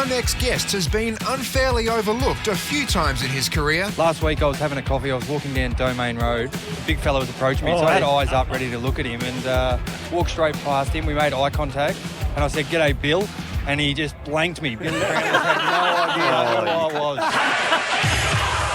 Our next guest has been unfairly overlooked a few times in his career. Last week I was having a coffee, I was walking down Domain Road, a big fella was approaching me, so I had eyes up ready to look at him and walked straight past him. We made eye contact and I said, "G'day, Bill," and he just blanked me. Bill had no idea who I was.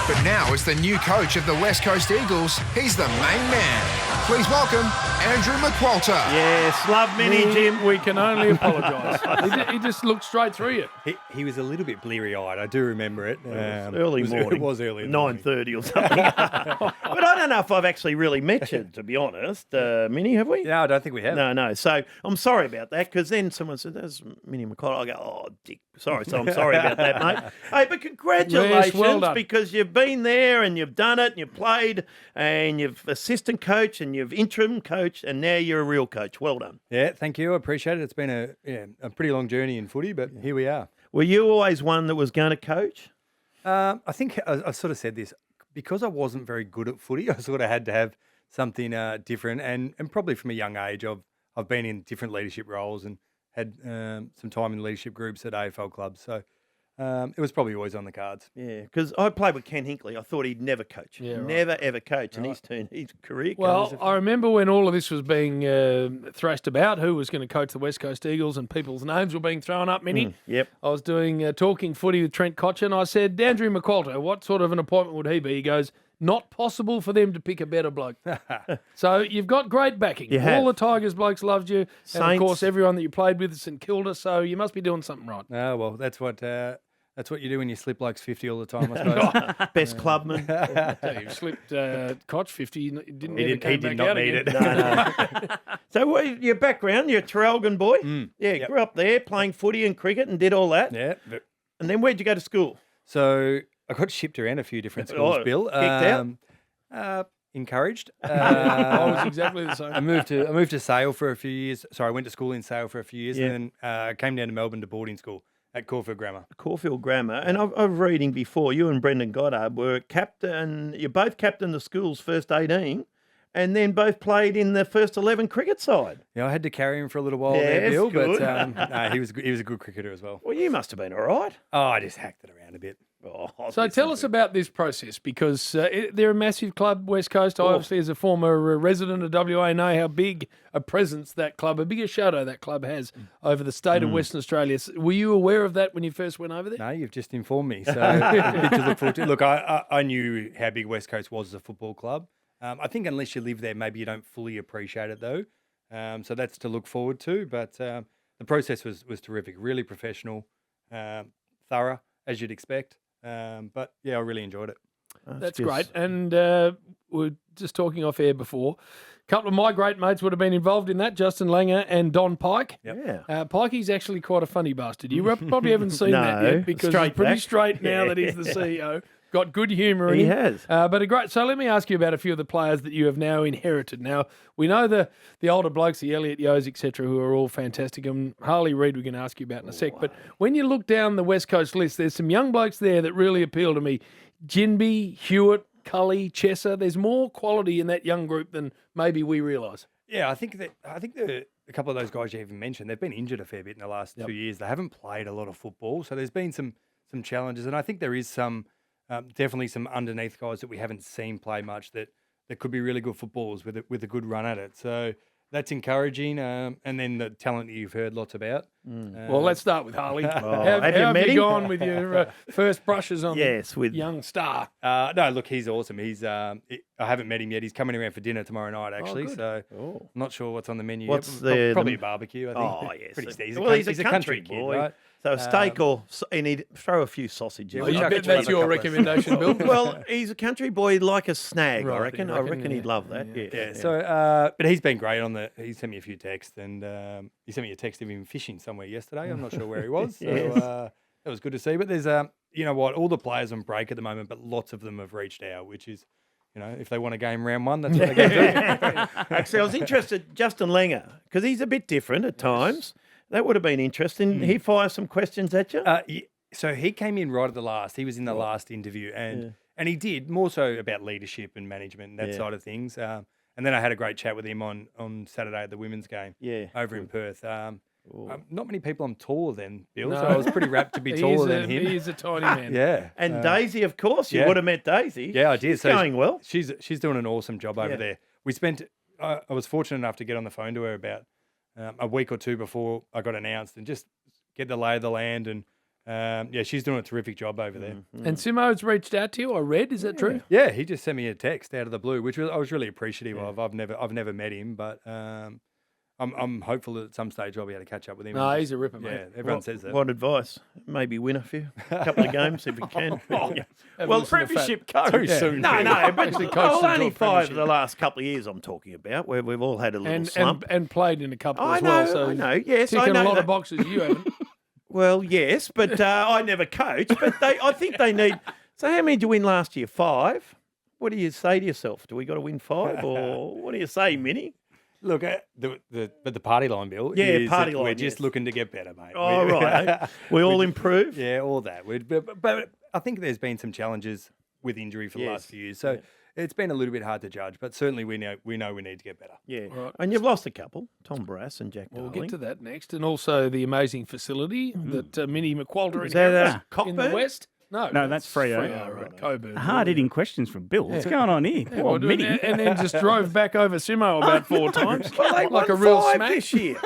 But now as the new coach of the West Coast Eagles, he's the main man. Please welcome Andrew McQualter. Yes, love Minnie, Jim. We can only apologise. He just looked straight through you. He was a little bit bleary-eyed, I do remember it. Early morning. It was early. 9:30 or something. But I don't know if I've actually really met you, to be honest. Minnie, have we? No, I don't think we have. No. So I'm sorry about that, because then someone said, "That's Minnie McCall." I go, "Oh, dick. Sorry." So I'm sorry about that, mate. Hey, but congratulations, Yes, well done. because you've been there and you've done it and you've played and you've assistant coach and you've interim coach and now you're a real coach. Well done. Yeah, thank you. I appreciate it. It's been a pretty long journey in footy, but here we are. Were you always one that was going to coach? I think I sort of said this because I wasn't very good at footy. I sort of had to have something different, and probably from a young age, I've been in different leadership roles and had some time in leadership groups at AFL clubs. So it was probably always on the cards. Yeah, because I played with Ken Hinkley. I thought he'd never coach, never ever coach, and he's turned his career. Well, I remember when all of this was being thrashed about, who was going to coach the West Coast Eagles, and people's names were being thrown up, Minnie. Yep. I was doing talking footy with Trent Cotcher, and I said, "Andrew McQualter, what sort of an appointment would he be?" He goes, "Not possible for them to pick a better bloke." So you've got great backing. You have. All the Tigers blokes loved you. And of Saints. course, everyone that you played with at St Kilda, so you must be doing something right. Oh, well, that's what you do when you slip blokes 50 all the time, I suppose. Best clubman. So you slipped Koch 50, you didn't He even did not need it. No. So your background, you're a Traralgon boy. Grew up there playing footy and cricket and did all that. Yeah. And then where'd you go to school? So I got shipped around a few different schools, Bill. Kicked out? Encouraged. I was exactly the same. I moved to Sale for a few years. Sorry, I went to school in Sale for a few years, and then came down to Melbourne to boarding school at Caulfield Grammar. Caulfield Grammar. And I'm reading before, you and Brendan Goddard were captain, you both captained the school's first 18 and then both played in the first 11 cricket side. Yeah, I had to carry him for a little while Yes, there, Bill, good. but no, he was a good cricketer as well. Well, you must have been all right. Oh, I just hacked it around a bit. Oh, So tell us about this process, because they're a massive club, West Coast. I obviously, as a former resident of WA, know how big a presence that club, a bigger shadow that club has over the state of Western Australia. Were you aware of that when you first went over there? No, you've just informed me, so a bit to look forward to. Look, I knew how big West Coast was as a football club. I think unless you live there, maybe you don't fully appreciate it though. So that's to look forward to. But the process was terrific, really professional, thorough, as you'd expect. But yeah, I really enjoyed it. That's great. And we're just talking off air before. A couple of my great mates would have been involved in that, Justin Langer and Don Pike. Yep. Yeah. Pikey's actually quite a funny bastard. You probably haven't seen that No, yet, because straight he's pretty back. straight now that he's the CEO. Got good humour in He him. has. But a great. So let me ask you about a few of the players that you have now inherited. Now, we know the older blokes, the Elliot Yos, etc., who are all fantastic. And Harley Reid we're going to ask you about in a sec. But when you look down the West Coast list, there's some young blokes there that really appeal to me. Jinby, Hewitt, Cully, Chesser. There's more quality in that young group than maybe we realise. Yeah, I think a couple of those guys you even mentioned, they've been injured a fair bit in the last 2 years. They haven't played a lot of football, so there's been some challenges, and I think there is some definitely some underneath guys that we haven't seen play much that could be really good footballers with a good run at it. So that's encouraging, and then the talent that you've heard lots about. Well, let's start with Harley. have you How met have him? you gone with your first brushes on Yes, the with young star? No, look, he's awesome. He's I haven't met him yet. He's coming around for dinner tomorrow night, actually. good. So I'm not sure what's on the menu. What's yet. Probably the- a barbecue, I think. Oh, yes. Pretty steady. He's a country kid, boy. right? So steak and he'd throw a few sausages. I chuck bet it that's to your him a couple of- recommendation, Bill. Well, he's a country boy. He'd like a snag, I Right, reckon. you I reckon, reckon he'd yeah. love that. Yeah. Yeah. So, but he's been great he sent me a few texts, and he sent me a text of him fishing somewhere yesterday. I'm not sure where he was. So Yes. that was good to see. But there's, you know what, all the players on break at the moment, but lots of them have reached out, which is, you know, if they want a game round one, that's what they go do. Actually, I was interested, Justin Langer, because he's a bit different at times. That would have been interesting. He fire some questions at you. So he came in right at the last. He was in the last interview, and he did more so about leadership and management and that side of things. And then I had a great chat with him on Saturday at the women's game over in Perth. Not many people I'm taller than, Bill, No. so I was pretty rapt to be taller than him. He is a tiny man. Yeah. And Daisy, of course, you yeah. would have met Daisy. Yeah, I did. She's going well. She's doing an awesome job over Yeah. there. We spent. I was fortunate enough to get on the phone to her about a week or two before I got announced, and just get the lay of the land. And she's doing a terrific job over there. And Simo's reached out to you. I read. Is that true? Yeah, he just sent me a text out of the blue, which I was really appreciative of. I've never met him, but I'm hopeful that at some stage I'll be able to catch up with him. No, and he's a ripper, yeah, mate. everyone says that. What advice? Maybe win a couple of games if you can. Have a Well, listen to Fat. premiership coach. Too soon. No, but Actually coached well, them to only a 5 premiership. of the last couple of years I'm talking about, where we've all had a little slump. And played in a couple I as know, well. So I know. Yes, I ticking know a lot that. of boxes you haven't. Well, yes, but I never coached. But I think they need. So how many did you win last year? 5. What do you say to yourself? Do we got to win 5, or what do you say, Minnie? Look, the party line, Bill. Yeah, is party that line, We're just yes. looking to get better, mate. Oh, right. We all improve. Yeah, all that. But I think there's been some challenges with injury for the last few years, so it's been a little bit hard to judge. But certainly we know we need to get better. Yeah, Right. and you've lost a couple, Tom Brass and Jack We'll Darling. get to that next. And also the amazing facility that Minnie McQualter Is that inherits in the Cockburn? West. No, that's Freo. Right, Coburn. Hard-hitting questions from Bill. What's going on here? Yeah, Poor well, Minnie. and then just drove back over Simo about 4 times. Well, they like won a real 5 smack. this year.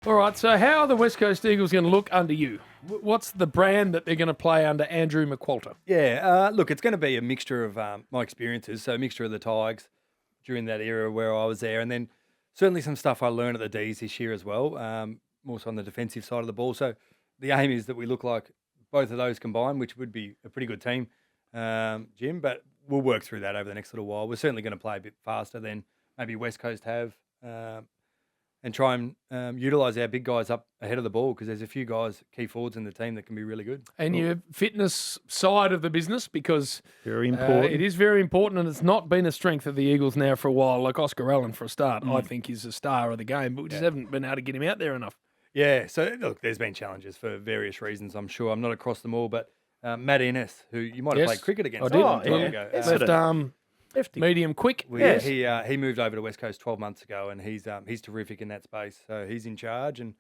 All right, so how are the West Coast Eagles going to look under you? What's the brand that they're going to play under Andrew McQualter? Yeah, look, it's going to be a mixture of my experiences, so a mixture of the Tigers during that era where I was there, and then certainly some stuff I learned at the Ds this year as well, more so on the defensive side of the ball. So the aim is that we look like both of those combined, which would be a pretty good team, Jim, but we'll work through that over the next little while. We're certainly going to play a bit faster than maybe West Coast have, and try and utilise our big guys up ahead of the ball, because there's a few guys, key forwards in the team that can be really good. And your fitness side of the business, because Very important. it is very important, and it's not been a strength of the Eagles now for a while. Like Oscar Allen, for a start, I think is a star of the game, but we just haven't been able to get him out there enough. Yeah, so look, there's been challenges for various reasons, I'm sure. I'm not across them all, but Matt Ennis, who you might have Yes, played cricket against I did. a long time yeah. ago. Left arm, Hefty. medium, quick. Well, he moved over to West Coast 12 months ago, and he's terrific in that space. So he's in charge, and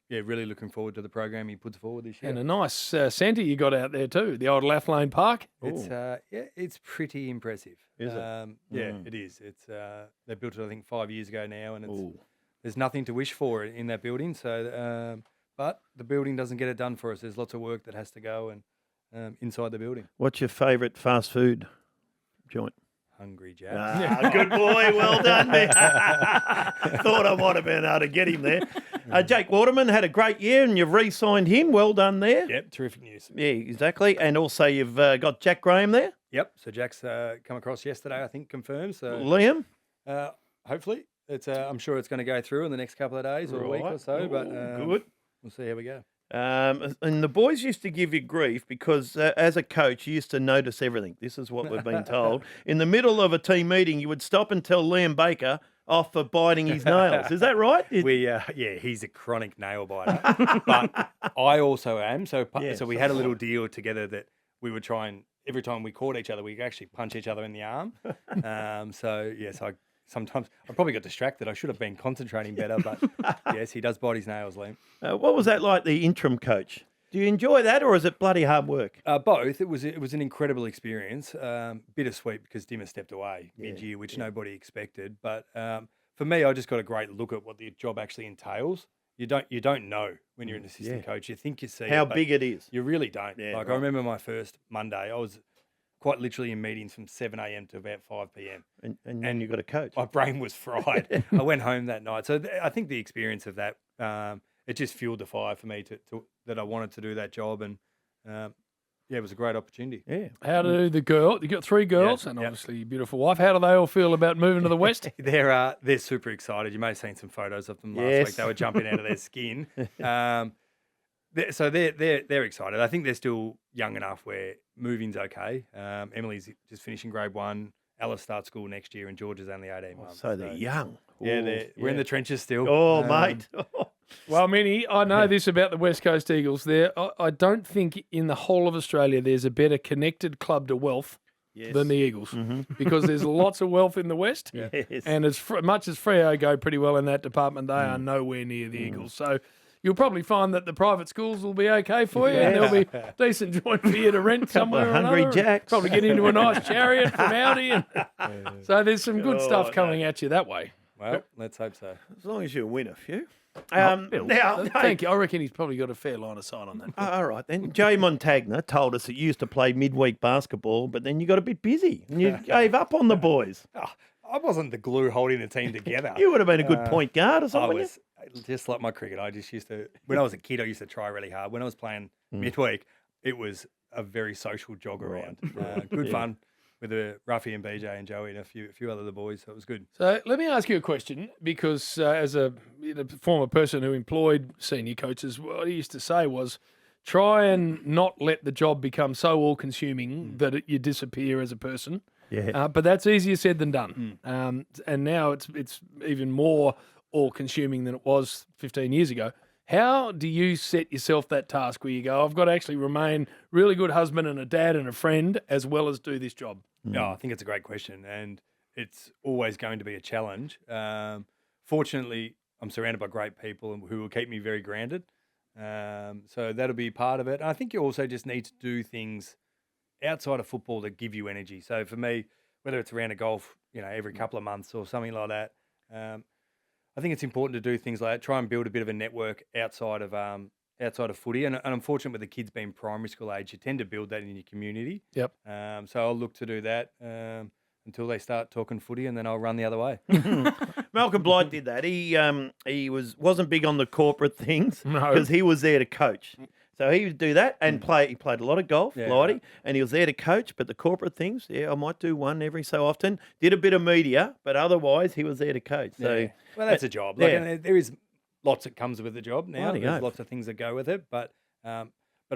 really looking forward to the program he puts forward this year. And a nice centre you got out there too, the old Lathlane Park. It's pretty impressive. Is it? Yeah, it is. It's they built it I think 5 years ago now, and there's nothing to wish for in that building. So, but the building doesn't get it done for us. There's lots of work that has to go and inside the building. What's your favourite fast food joint? Hungry Jack. Good boy, well done there. Thought I might have been able to get him there. Jake Waterman had a great year, and you've re-signed him. Well done there. Yep, terrific news. Yeah, exactly. And also you've got Jack Graham there. Yep. So Jack's come across yesterday, I think, confirmed. So Liam. hopefully, I'm sure it's going to go through in the next couple of days or a week or so. But good. We'll see how we go. And the boys used to give you grief because as a coach, you used to notice everything. This is what we've been told. In the middle of a team meeting, you would stop and tell Liam Baker off for biting his nails. Is that right? He's a chronic nail biter, but I also am. So we had a little deal together that we would try and every time we caught each other, we could actually punch each other in the arm. Sometimes I probably got distracted. I should have been concentrating better, but yes, he does bite his nails, Liam. What was that like, the interim coach? Do you enjoy that, or is it bloody hard work? Both. It was an incredible experience. Bittersweet because Dimmer stepped away mid-year, which nobody expected. But for me, I just got a great look at what the job actually entails. You don't know when you're an assistant coach. You think you see how it, big it is. You really don't. Yeah, I remember my first Monday. I was quite literally in meetings from 7 a.m. to about 5 p.m. And you got a coach. My brain was fried. I went home that night. So I think the experience of that, it just fueled the fire for me to that I wanted to do that job. And it was a great opportunity. Yeah. How do the girl? You got 3 girls, and obviously your beautiful wife. How do they all feel about moving to the West? They're super excited. You may have seen some photos of them last week. They were jumping out of their skin. So they're excited. I think they're still young enough where moving's okay. Emily's just finishing grade 1. Alice starts school next year, and George is only 18 months. So they're young. Yeah, we're in the trenches still. Oh, mate. Well, Minnie, I know this about the West Coast Eagles. I don't think in the whole of Australia there's a better connected club to wealth than the Eagles because there's lots of wealth in the West. Yes. And as much as Freo go pretty well in that department, they are nowhere near the Eagles. So you'll probably find that the private schools will be okay for you, and there'll be a decent joint for you to rent somewhere or Hungry another. Jacks. Probably get into a nice chariot from Audi. So there's some good stuff coming at you that way. Well, let's hope so. As long as you win a few. Bill. Now, Thank you. I reckon he's probably got a fair line of sight on that. all right then. Jay Montagna told us that you used to play midweek basketball, but then you got a bit busy and you gave up on the boys. I wasn't the glue holding the team together. You would have been a good point guard or I something. was just like my cricket. I just used to, when I was a kid, I used to try really hard. When I was playing midweek, it was a very social jog around. Good fun with Ruffy and BJ and Joey and a few other of the boys. So it was good. So let me ask you a question, because as a former person who employed senior coaches, what he used to say was, try and not let the job become so all-consuming that you disappear as a person. Yeah. But that's easier said than done. And now it's even more all-consuming than it was 15 years ago. How do you set yourself that task where you go, I've got to actually remain really good husband and a dad and a friend as well as do this job? Yeah, I think it's a great question, and it's always going to be a challenge. Fortunately, I'm surrounded by great people who will keep me very grounded. So that'll be part of it. And I think you also just need to do things outside of football that give you energy. So for me, whether it's around a golf, every couple of months or something like that, I think it's important to do things like that, try and build a bit of a network outside of footy. And I'm fortunate with the kids being primary school age, you tend to build that in your community. Yep. So I'll look to do that until they start talking footy, and then I'll run the other way. Malcolm Blight did that. He wasn't big on the corporate things because he was there to coach. So he would do that and play. He played a lot of golf, Blighty, and he was there to coach. But the corporate things, I might do one every so often. Did a bit of media, but otherwise he was there to coach. So well, that's a job. And there is lots that comes with the job now. Bloody There's oath. lots of things that go with it, but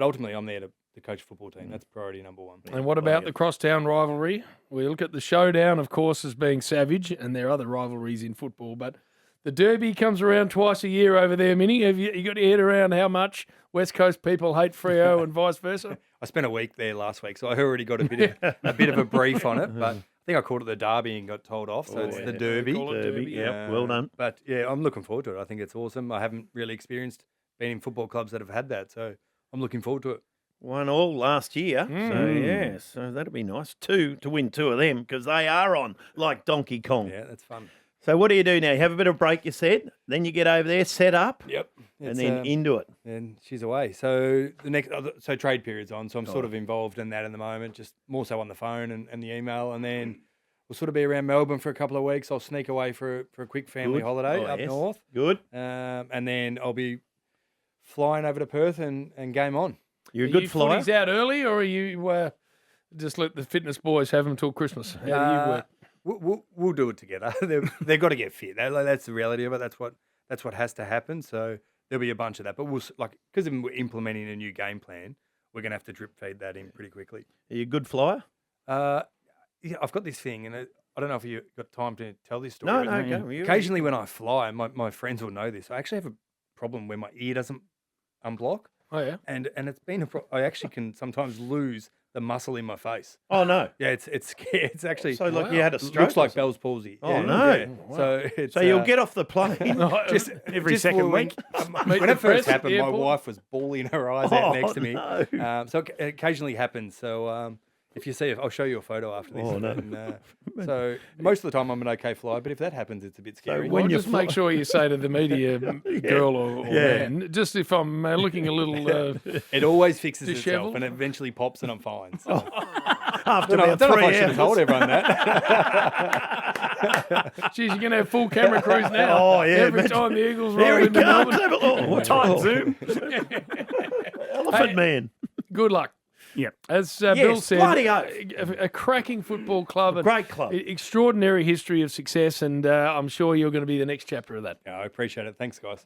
ultimately I'm there to coach a football team. That's priority number one. And what about the crosstown rivalry? We look at the showdown, of course, as being savage, and there are other rivalries in football, but the Derby comes around twice a year over there, Minnie. Have you got your head around how much West Coast people hate Freo and vice versa? I spent a week there last week, so I already got a bit of a brief on it, but I think I called it the Derby and got told off, so it's the Derby. Call it Derby. Yep, well done. But yeah, I'm looking forward to it. I think it's awesome. I haven't really experienced being in football clubs that have had that, so I'm looking forward to it. Won all last year. So that'll be nice. To win two of them because they are on like Donkey Kong. Yeah, that's fun. So what do you do now? You have a bit of a break, you said. Then you get over there, set up. Yep. And then into it. And she's away. So trade period's on. So I'm sort of involved in that at the moment, just more so on the phone and the email. And then we'll sort of be around Melbourne for a couple of weeks. I'll sneak away for a quick family holiday up north. Good. And then I'll be flying over to Perth and game on. You're a good flyer. Footies out early, or are you just let the fitness boys have them till Christmas? How do you work? We'll do it together. They've got to get fit. That's the reality of it. That's what has to happen. So there'll be a bunch of that. But because we're implementing a new game plan, we're going to have to drip feed that in pretty quickly. Are you a good flyer? Yeah, I've got this thing, and I don't know if you got time to tell this story. No, but go. Occasionally when I fly, my friends will know this. I actually have a problem where my ear doesn't unblock. Oh, yeah? And it's been I actually can sometimes lose the muscle in my face. Oh, no. Yeah, it's scary. It's actually So, like, you had a stroke? looks like Bell's palsy. Oh, Yeah, no. yeah. So it's, So you'll get off the plane. just every second week. When it first happened, my airport. wife was bawling her eyes out next to me. no. So it occasionally happens. So if you see it, I'll show you a photo after this. Oh, no. And, so most of the time I'm an okay flyer, but if that happens, it's a bit scary. when Well, you just make sure you say to the media, girl or man, just if I'm looking a little... it always fixes itself dishevelled? and it eventually pops and I'm fine. So. After I about don't know if I 3 should have told hours. everyone that. Geez, you're going to have full camera crews now. Oh, yeah, Every imagine- time the Eagles Here roll he into comes. Melbourne. Oh, Tight zoom. Elephant Man. Good luck. Yep. As Bill Yes, said, bloody oath. a cracking football club. And Great club. Extraordinary history of success, and I'm sure you're going to be the next chapter of that. Yeah, I appreciate it. Thanks, guys.